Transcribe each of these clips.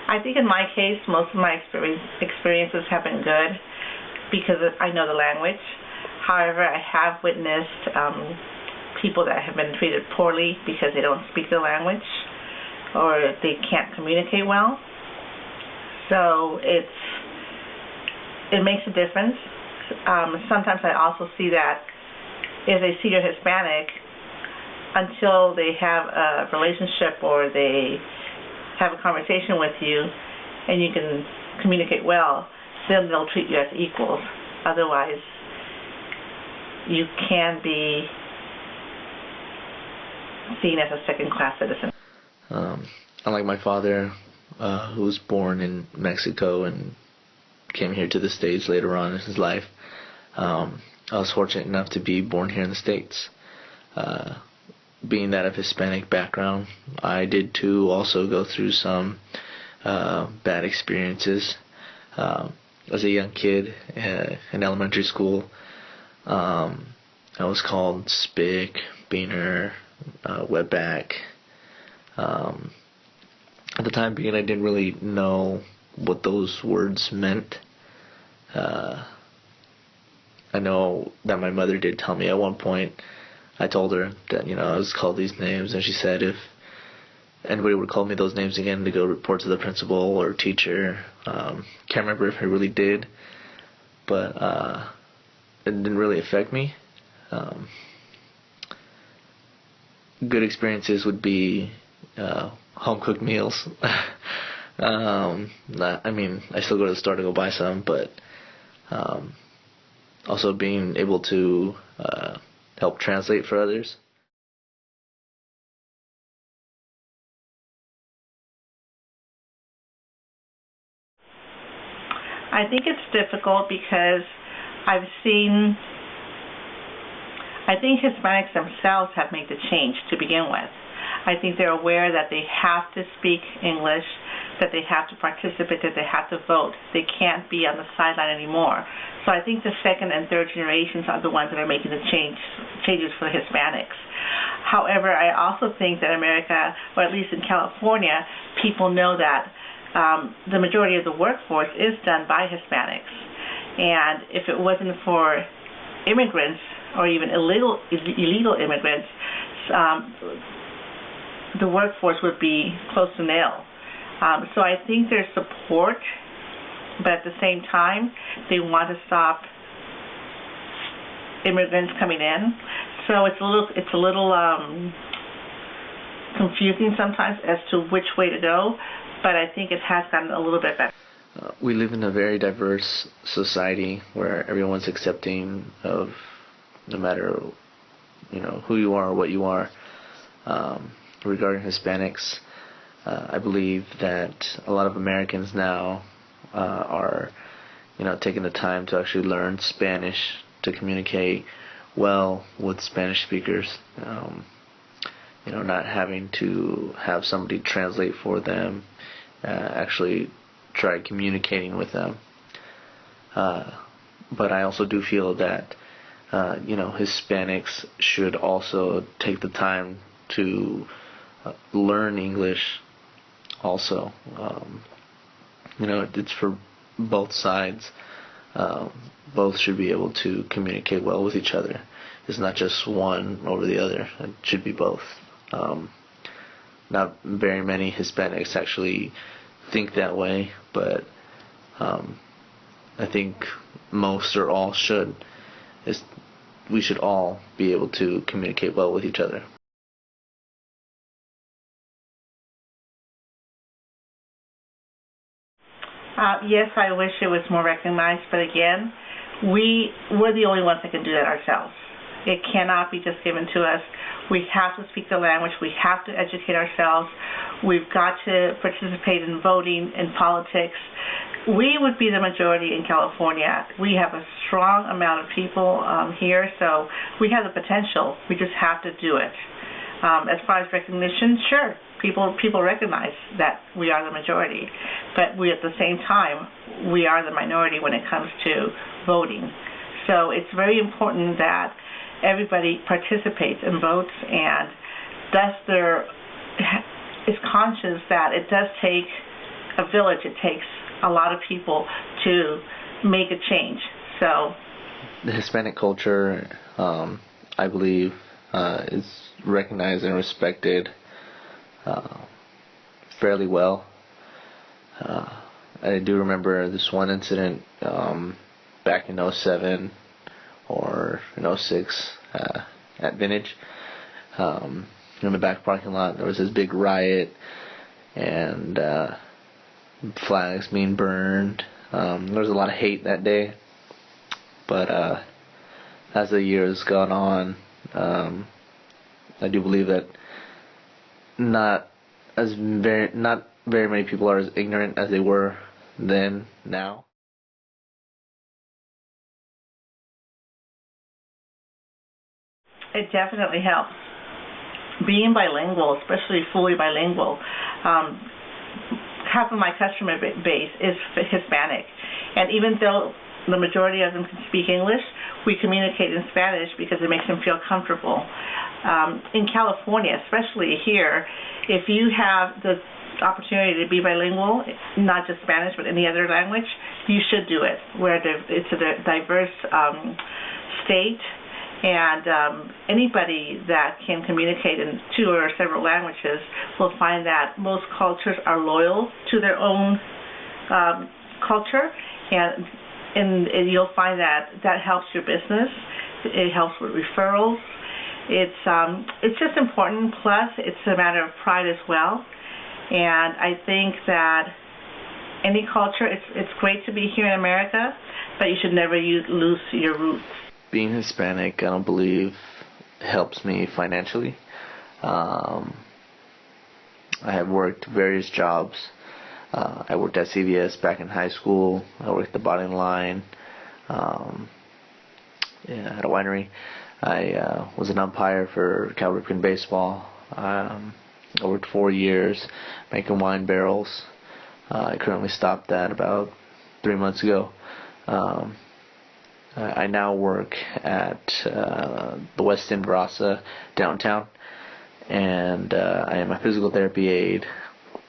I think in my case, most of my experiences have been good because I know the language. However, I have witnessed people that have been treated poorly because they don't speak the language or they can't communicate well. So it makes a difference. Sometimes I also see that if they see you're Hispanic, until they have a relationship or they have a conversation with you and you can communicate well, then they'll treat you as equals. Otherwise, you can be seen as a second-class citizen. Unlike my father, who was born in Mexico and came here to the States later on in his life, I was fortunate enough to be born here in the States. Being that of Hispanic background, I did too also go through some bad experiences. As a young kid in elementary school, I was called spick, beaner, wetback. At the time being, I didn't really know what those words meant. I know that my mother did tell me at one point. I told her that, I was called these names, and she said if anybody would call me those names again, to go report to the principal or teacher. Can't remember if I really did, but it didn't really affect me. Good experiences would be home-cooked meals. I still go to the store to go buy some, but also being able to help translate for others. I think it's difficult because I think Hispanics themselves have made the change to begin with. I think they're aware that they have to speak English, that they have to participate, that they have to vote. They can't be on the sideline anymore. So I think the second and third generations are the ones that are making the changes for Hispanics. However, I also think that America, or at least in California, people know that the majority of the workforce is done by Hispanics. And if it wasn't for immigrants or even illegal immigrants, the workforce would be close to nil. So I think there's support, but at the same time, they want to stop immigrants coming in. So it's a little confusing sometimes as to which way to go, but I think it has gotten a little bit better. We live in a very diverse society where everyone's accepting of no matter who you are or what you are. Regarding Hispanics, I believe that a lot of Americans now are taking the time to actually learn Spanish to communicate well with Spanish speakers. Not having to have somebody translate for them, actually try communicating with them. But I also do feel that Hispanics should also take the time to learn English also. It's for both sides. Both should be able to communicate well with each other. It's not just one over the other. It should be both. Not very many Hispanics actually think that way, but I think most or all should. We should all be able to communicate well with each other. Yes, I wish it was more recognized, but again, we're the only ones that can do that ourselves. It cannot be just given to us. We have to speak the language. We have to educate ourselves. We've got to participate in voting, in politics. We would be the majority in California. We have a strong amount of people here, so we have the potential. We just have to do it. As far as recognition, sure, people recognize that we are the majority, but we at the same time, we are the minority when it comes to voting. So it's very important that everybody participates and votes and is conscious that it does take a village. It takes a lot of people to make a change. So the Hispanic culture, I believe, is recognized and respected fairly well. I do remember this one incident back in '07 or in '06 at Vintage. In the back parking lot, there was this big riot and flags being burned. There was a lot of hate that day. But as the years gone on, I do believe that not very many people are as ignorant as they were then now. it definitely helps. Being bilingual, especially fully bilingual, half of my customer base is Hispanic. And even though the majority of them can speak English, we communicate in Spanish because it makes them feel comfortable. In California, especially here, if you have the opportunity to be bilingual, not just Spanish but any other language, you should do it. Where it's a diverse state, and anybody that can communicate in two or several languages will find that most cultures are loyal to their own culture, and you'll find that helps your business. It helps with referrals. It's just important. Plus, it's a matter of pride as well. And I think that any culture, it's great to be here in America, but you should never lose your roots. Being Hispanic, I don't believe, helps me financially. I have worked various jobs. I worked at CVS back in high school. I worked the bottling line at a winery. I was an umpire for Cal Ripken baseball. I worked 4 years making wine barrels. I currently stopped that about 3 months ago. I now work at the West End Brasa downtown, and I am a physical therapy aide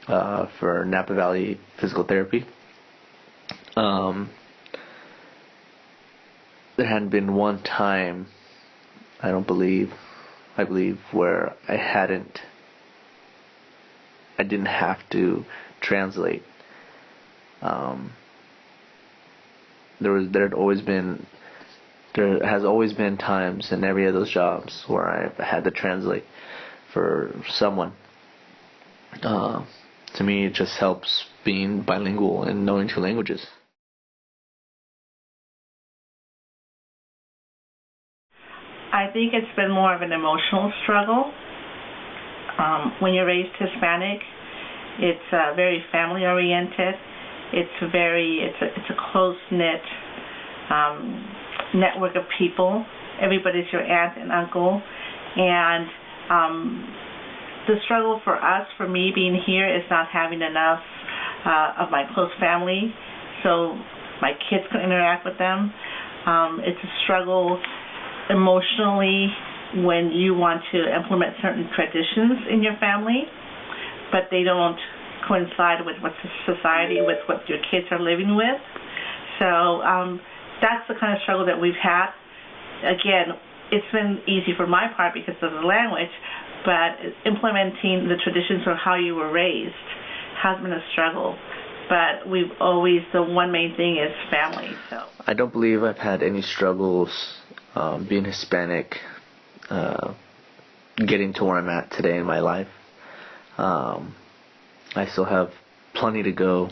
for Napa Valley Physical Therapy. There hadn't been one time, I believe, where I didn't have to translate. There has always been times in every of those jobs where I've had to translate for someone. To me, it just helps being bilingual and knowing two languages. I think it's been more of an emotional struggle. When you're raised Hispanic, it's very family oriented. It's a close knit network of people. Everybody's your aunt and uncle, and the struggle for me being here, is not having enough of my close family, so my kids can interact with them. It's a struggle emotionally when you want to implement certain traditions in your family, but they don't coincide with what society, with what your kids are living with. So that's the kind of struggle that we've had. Again, it's been easy for my part because of the language, but implementing the traditions of how you were raised has been a struggle. But the one main thing is family. So I don't believe I've had any struggles being Hispanic, getting to where I'm at today in my life. I still have plenty to go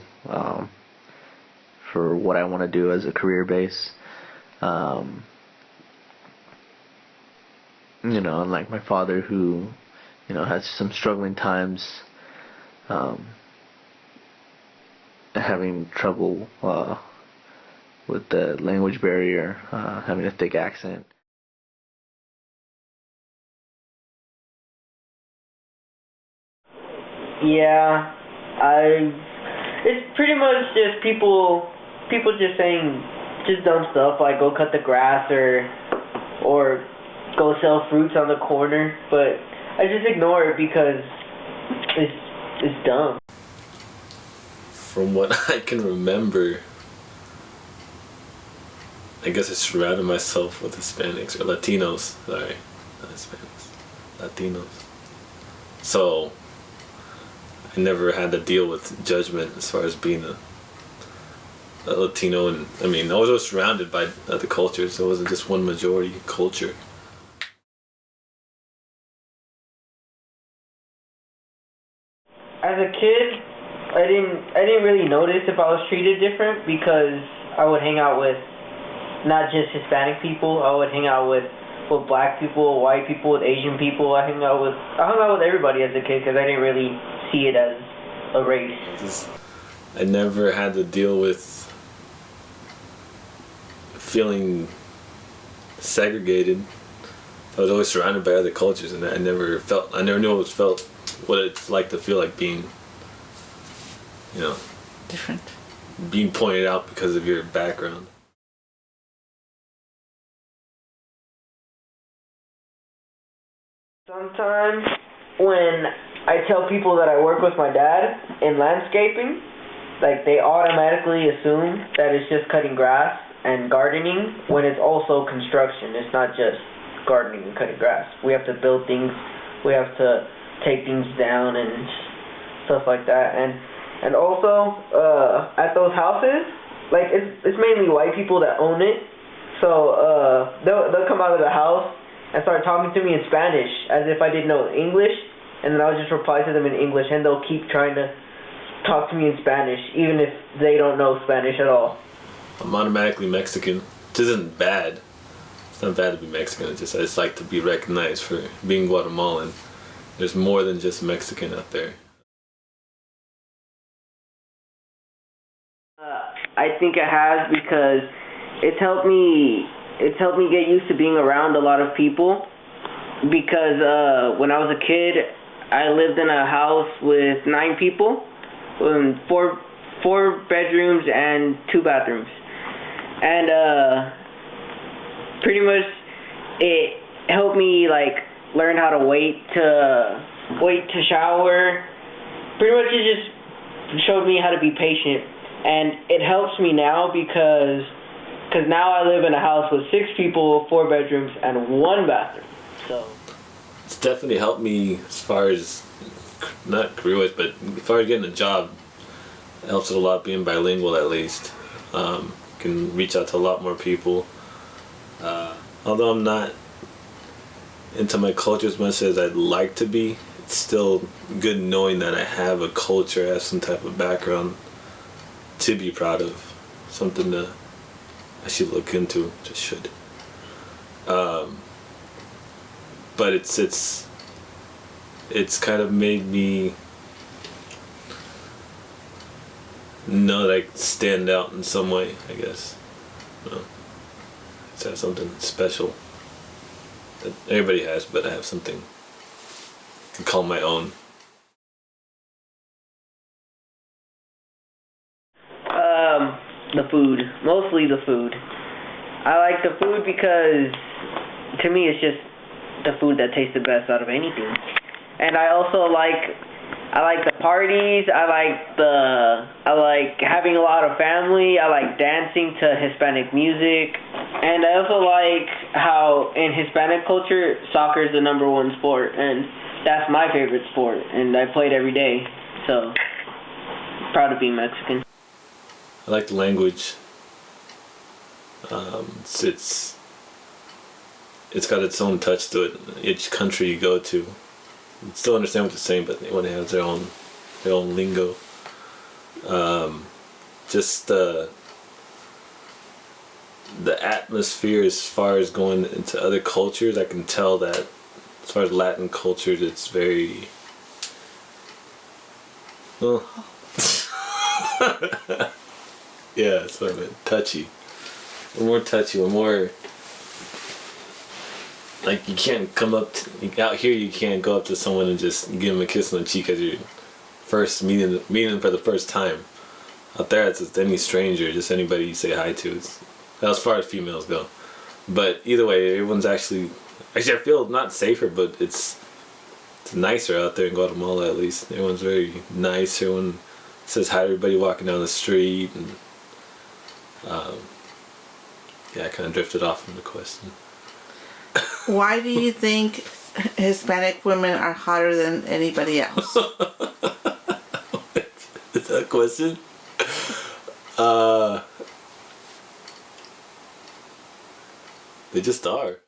for what I want to do as a career base. Unlike my father, who has some struggling times, having trouble with the language barrier, having a thick accent. Yeah, it's pretty much just people just saying just dumb stuff like go cut the grass or go sell fruits on the corner, but I just ignore it because it's dumb. From what I can remember, I guess I surrounded myself with Hispanics or Latinos. Sorry, not Hispanics, Latinos. So I never had to deal with judgment as far as being a Latino, and I mean I was always surrounded by other cultures. So it wasn't just one majority culture. As a kid, I didn't really notice if I was treated different because I would hang out with not just Hispanic people. I would hang out with black people, white people, with Asian people. I hung out with everybody as a kid because I didn't really see it as a race. I never had to deal with feeling segregated. I was always surrounded by other cultures, and I never knew what it's like to feel like being, Different. being pointed out because of your background. Sometimes when I tell people that I work with my dad in landscaping, like they automatically assume that it's just cutting grass and gardening when it's also construction. It's not just gardening and cutting grass. We have to build things, we have to take things down and stuff like that. And also at those houses, like it's mainly white people that own it. So they'll come out of the house and start talking to me in Spanish as if I didn't know English, and then I'll just reply to them in English, and they'll keep trying to talk to me in Spanish even if they don't know Spanish at all. I'm automatically Mexican, which isn't bad. It's not bad to be Mexican. I just like to be recognized for being Guatemalan. There's more than just Mexican out there. I think it has because it's helped me get used to being around a lot of people. Because when I was a kid, I lived in a house with 9 people, four bedrooms and 2 bathrooms, and pretty much it helped me like learn how to wait to shower. Pretty much it just showed me how to be patient, and it helps me now because now I live in a house with 6 people, 4 bedrooms, and 1 bathroom. So it's definitely helped me as far as not career-wise, but as far as getting a job. It helps it a lot being bilingual, at least. Can reach out to a lot more people. Although I'm not into my culture as much as I'd like to be, it's still good knowing that I have a culture, I have some type of background to be proud of. Something to I should look into, just should. But it's kind of made me know that I stand out in some way, I guess. It's have something special that everybody has, but I have something I can call my own. The food. Mostly the food. I like the food because to me it's just the food that tastes the best out of anything. And I also like the parties, I like having a lot of family, I like dancing to Hispanic music, and I also like how in Hispanic culture soccer is the #1 sport, and that's my favorite sport, and I play it every day, so proud of being Mexican. I like the language. It's got its own touch to it. Each country you go to, you still understand what they're saying, but when they have their own lingo. Just the atmosphere as far as going into other cultures, I can tell that as far as Latin cultures, it's very well. Yeah, that's what I meant. Touchy. We're more touchy. We're more like you can't come up out here. You can't go up to someone and just give them a kiss on the cheek as you're first meeting them for the first time. Out there, it's just any stranger, just anybody you say hi to. It's as far as females go. But either way, everyone's actually I feel not safer, but it's nicer out there in Guatemala at least. Everyone's very nice. Everyone says hi to everybody walking down the street, and yeah, I kind of drifted off from the question. Why do you think Hispanic women are hotter than anybody else? Is that a question? They just are.